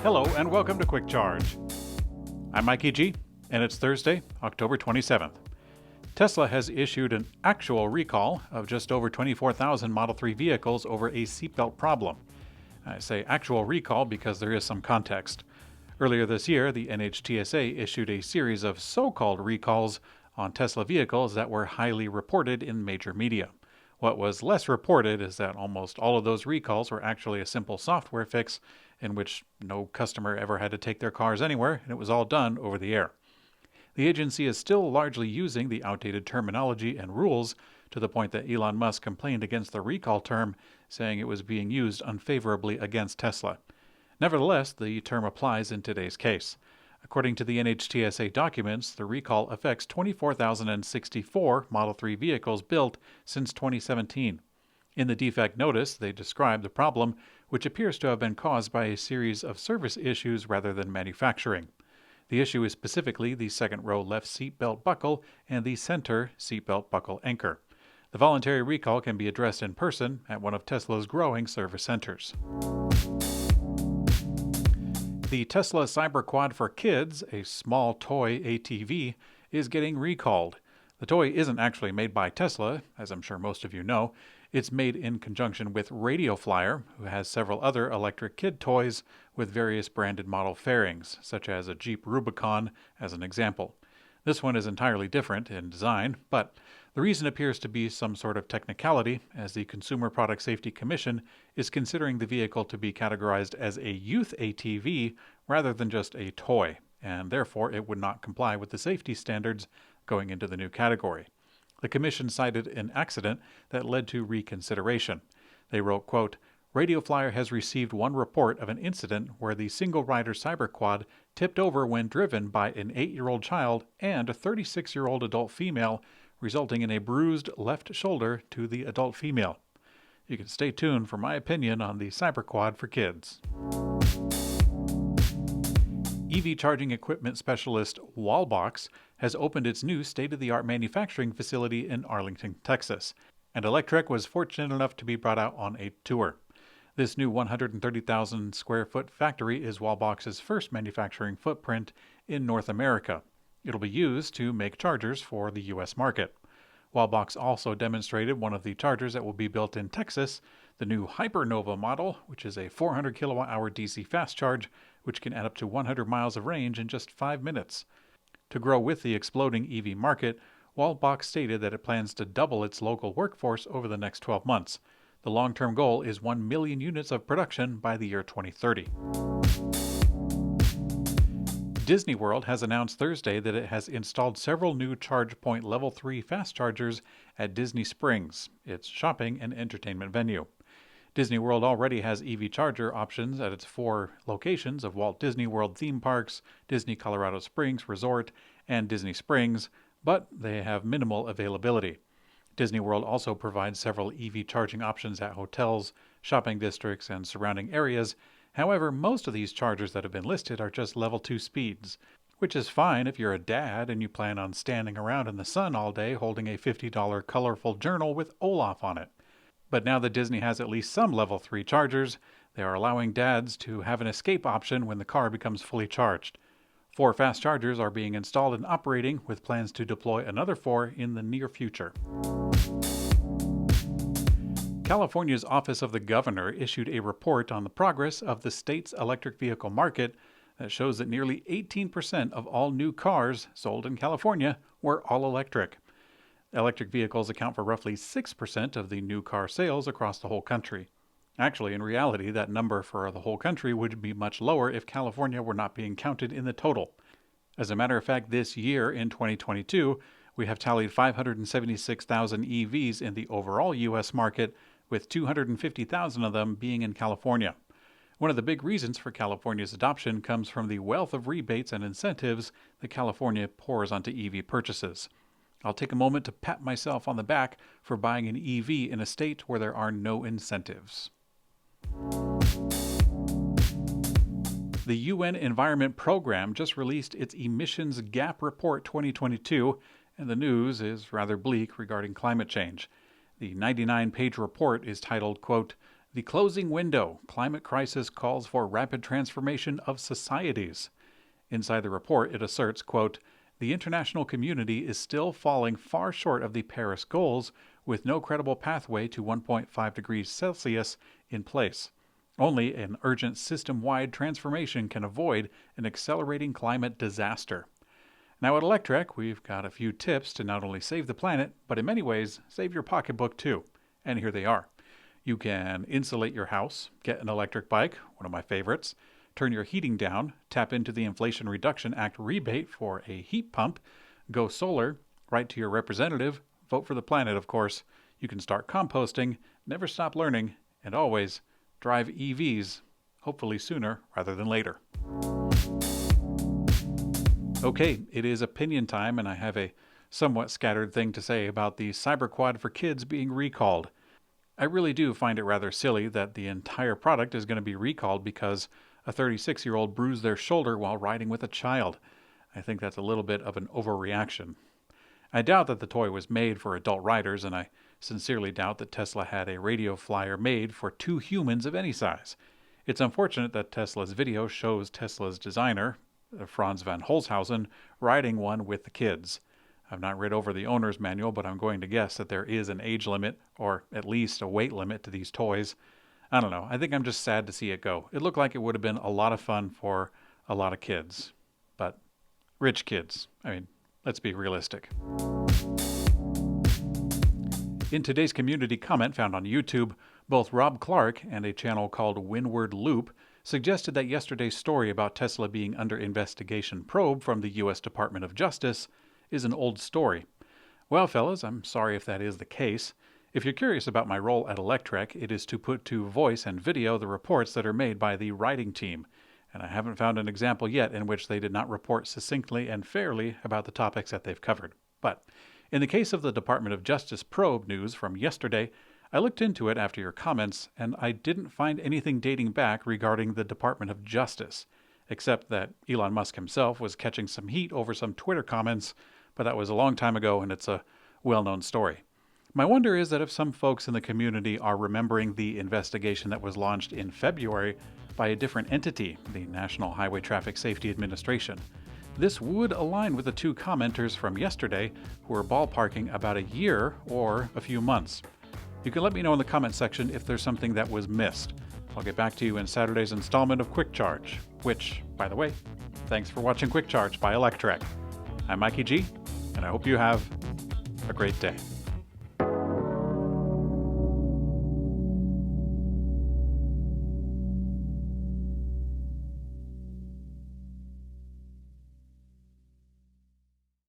Hello and welcome to Quick Charge. I'm Mikey G, and it's Thursday, October 27th. Tesla has issued an actual recall of just over 24,000 Model 3 vehicles over a seatbelt problem. I say actual recall because there is some context. Earlier this year, the NHTSA issued a series of so-called recalls on Tesla vehicles that were highly reported in major media. What was less reported is that almost all of those recalls were actually a simple software fix in which no customer ever had to take their cars anywhere, and it was all done over the air. The agency is still largely using the outdated terminology and rules to the point that Elon Musk complained against the recall term, saying it was being used unfavorably against Tesla. Nevertheless, the term applies in today's case. According to the NHTSA documents, the recall affects 24,064 Model 3 vehicles built since 2017. In the defect notice, they describe the problem, which appears to have been caused by a series of service issues rather than manufacturing. The issue is specifically the second row left seatbelt buckle and the center seatbelt buckle anchor. The voluntary recall can be addressed in person at one of Tesla's growing service centers. The Tesla Cyberquad for kids, a small toy ATV, is getting recalled. The toy isn't actually made by Tesla, as I'm sure most of you know. It's made in conjunction with Radio Flyer, who has several other electric kid toys with various branded model fairings, such as a Jeep Rubicon as an example. This one is entirely different in design, but the reason appears to be some sort of technicality, as the Consumer Product Safety Commission is considering the vehicle to be categorized as a youth ATV rather than just a toy, and therefore it would not comply with the safety standards going into the new category. The commission cited an accident that led to reconsideration. They wrote, quote, Radio Flyer has received one report of an incident where the single-rider Cyberquad tipped over when driven by an 8-year-old child and a 36-year-old adult female, resulting in a bruised left shoulder to the adult female. You can stay tuned for my opinion on the Cyberquad for kids. EV charging equipment specialist Wallbox has opened its new state-of-the-art manufacturing facility in Arlington, Texas, and Electrek was fortunate enough to be brought out on a tour. This new 130,000 square foot factory is Wallbox's first manufacturing footprint in North America. It'll be used to make chargers for the U.S. market. Wallbox also demonstrated one of the chargers that will be built in Texas, the new Hypernova model, which is a 400 kilowatt-hour DC fast charge, which can add up to 100 miles of range in just 5 minutes. To grow with the exploding EV market, Wallbox stated that it plans to double its local workforce over the next 12 months. The long-term goal is 1 million units of production by the year 2030. Disney World has announced Thursday that it has installed several new ChargePoint Level 3 fast chargers at Disney Springs, its shopping and entertainment venue. Disney World already has EV charger options at its 4 locations of Walt Disney World theme parks, Disney Colorado Springs Resort, and Disney Springs, but they have minimal availability. Disney World also provides several EV charging options at hotels, shopping districts, and surrounding areas. However, most of these chargers that have been listed are just level 2 speeds, which is fine if you're a dad and you plan on standing around in the sun all day holding a $50 colorful journal with Olaf on it. But now that Disney has at least some level 3 chargers, they are allowing dads to have an escape option when the car becomes fully charged. 4 fast chargers are being installed and operating, with plans to deploy another 4 in the near future. California's Office of the Governor issued a report on the progress of the state's electric vehicle market that shows that nearly 18% of all new cars sold in California were all electric. Electric vehicles account for roughly 6% of the new car sales across the whole country. Actually, in reality, that number for the whole country would be much lower if California were not being counted in the total. As a matter of fact, this year, in 2022, we have tallied 576,000 EVs in the overall U.S. market, with 250,000 of them being in California. One of the big reasons for California's adoption comes from the wealth of rebates and incentives that California pours onto EV purchases. I'll take a moment to pat myself on the back for buying an EV in a state where there are no incentives. The UN Environment Program just released its Emissions Gap Report 2022, and the news is rather bleak regarding climate change. The 99-page report is titled, quote, The closing window. Climate crisis calls for rapid transformation of societies. Inside the report, it asserts, quote, the international community is still falling far short of the Paris goals, with no credible pathway to 1.5 degrees Celsius in place. Only an urgent system-wide transformation can avoid an accelerating climate disaster. Now at Electrek, we've got a few tips to not only save the planet, but in many ways, save your pocketbook too. And here they are. You can insulate your house, get an electric bike, one of my favorites, turn your heating down, tap into the Inflation Reduction Act rebate for a heat pump, go solar, write to your representative, vote for the planet, of course. You can start composting, never stop learning, and always drive EVs, hopefully sooner rather than later. Okay, it is opinion time, and I have a somewhat scattered thing to say about the Cyberquad for kids being recalled. I really do find it rather silly that the entire product is going to be recalled because a 36-year-old bruised their shoulder while riding with a child. I think that's a little bit of an overreaction. I doubt that the toy was made for adult riders, and I sincerely doubt that Tesla had a radio flyer made for 2 humans of any size. It's unfortunate that Tesla's video shows Tesla's designer, Franz van Holzhausen, riding one with the kids. I've not read over the owner's manual, but I'm going to guess that there is an age limit, or at least a weight limit to these toys. I don't know. I think I'm just sad to see it go. It looked like it would have been a lot of fun for a lot of kids. But rich kids. I mean, let's be realistic. In today's community comment found on YouTube, both Rob Clark and a channel called Windward Loop suggested that yesterday's story about Tesla being under investigation probe from the U.S. Department of Justice is an old story. Well, fellas, I'm sorry if that is the case. If you're curious about my role at Electrek, it is to put to voice and video the reports that are made by the writing team, and I haven't found an example yet in which they did not report succinctly and fairly about the topics that they've covered. But in the case of the Department of Justice probe news from yesterday, I looked into it after your comments, and I didn't find anything dating back regarding the Department of Justice, except that Elon Musk himself was catching some heat over some Twitter comments, but that was a long time ago and it's a well-known story. My wonder is that if some folks in the community are remembering the investigation that was launched in February by a different entity, the National Highway Traffic Safety Administration. This would align with the 2 commenters from yesterday who were ballparking about a year or a few months. You can let me know in the comment section if there's something that was missed. I'll get back to you in Saturday's installment of Quick Charge, which, by the way, thanks for watching Quick Charge by Electrek. I'm Mikey G, and I hope you have a great day.